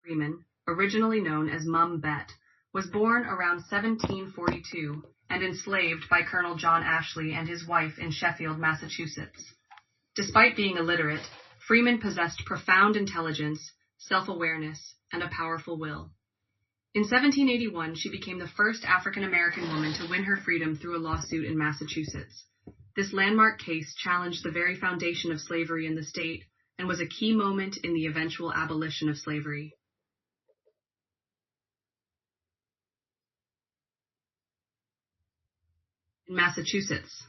Freeman, originally known as Mum Bet, was born around 1742 and enslaved by Colonel John Ashley and his wife in Sheffield, Massachusetts. Despite being illiterate, Freeman possessed profound intelligence, self-awareness, and a powerful will. In 1781, she became the first African-American woman to win her freedom through a lawsuit in Massachusetts. This landmark case challenged the very foundation of slavery in the state and was a key moment in the eventual abolition of slavery. In Massachusetts,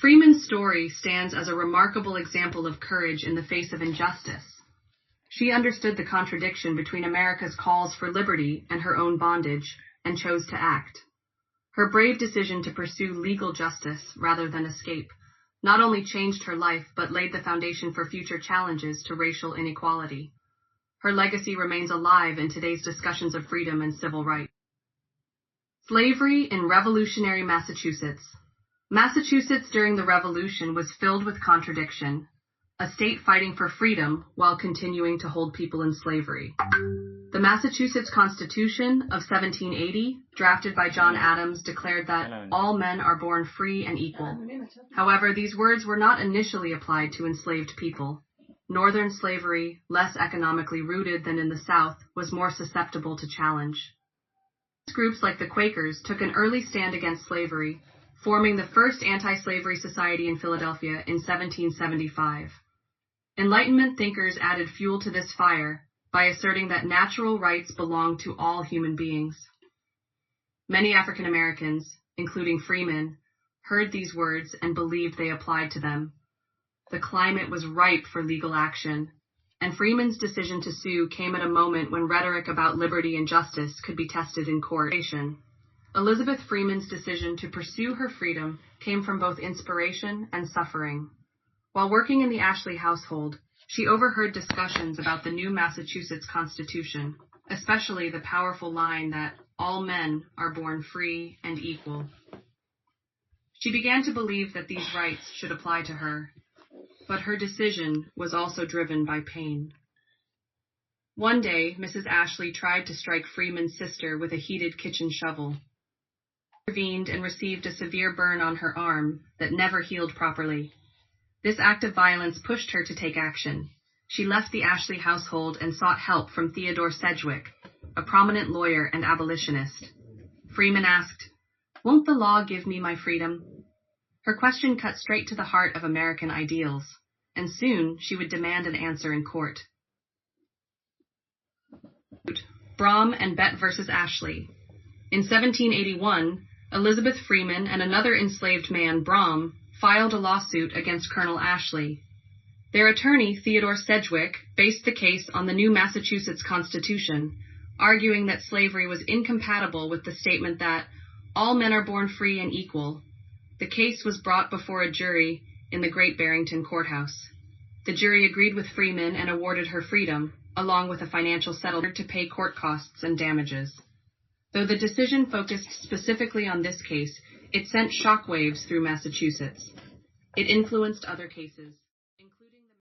Freeman's story stands as a remarkable example of courage in the face of injustice. She understood the contradiction between America's calls for liberty and her own bondage, and chose to act. Her brave decision to pursue legal justice rather than escape not only changed her life, but laid the foundation for future challenges to racial inequality. Her legacy remains alive in today's discussions of freedom and civil rights. Slavery in revolutionary Massachusetts. Massachusetts during the Revolution was filled with contradiction, a state fighting for freedom while continuing to hold people in slavery. The Massachusetts Constitution of 1780, drafted by John Adams, declared that all men are born free and equal. However, these words were not initially applied to enslaved people. Northern slavery, less economically rooted than in the South, was more susceptible to challenge. Groups like the Quakers took an early stand against slavery, forming the first anti-slavery society in Philadelphia in 1775. Enlightenment thinkers added fuel to this fire by asserting that natural rights belong to all human beings. Many African Americans, including Freeman, heard these words and believed they applied to them. The climate was ripe for legal action, and Freeman's decision to sue came at a moment when rhetoric about liberty and justice could be tested in court. Elizabeth Freeman's decision to pursue her freedom came from both inspiration and suffering. While working in the Ashley household, she overheard discussions about the new Massachusetts Constitution, especially the powerful line that all men are born free and equal. She began to believe that these rights should apply to her, but her decision was also driven by pain. One day, Mrs. Ashley tried to strike Freeman's sister with a heated kitchen shovel. She intervened and received a severe burn on her arm that never healed properly. This act of violence pushed her to take action. She left the Ashley household and sought help from Theodore Sedgwick, a prominent lawyer and abolitionist. Freeman asked, "Won't the law give me my freedom?" Her question cut straight to the heart of American ideals, and soon she would demand an answer in court. Brom and Bet versus Ashley. In 1781, Elizabeth Freeman and another enslaved man, Brom, filed a lawsuit against Colonel Ashley. Their attorney, Theodore Sedgwick, based the case on the new Massachusetts Constitution, arguing that slavery was incompatible with the statement that all men are born free and equal. The case was brought before a jury in the Great Barrington Courthouse. The jury agreed with Freeman and awarded her freedom, along with a financial settlement to pay court costs and damages. Though the decision focused specifically on this case, it sent shockwaves through Massachusetts. It influenced other cases.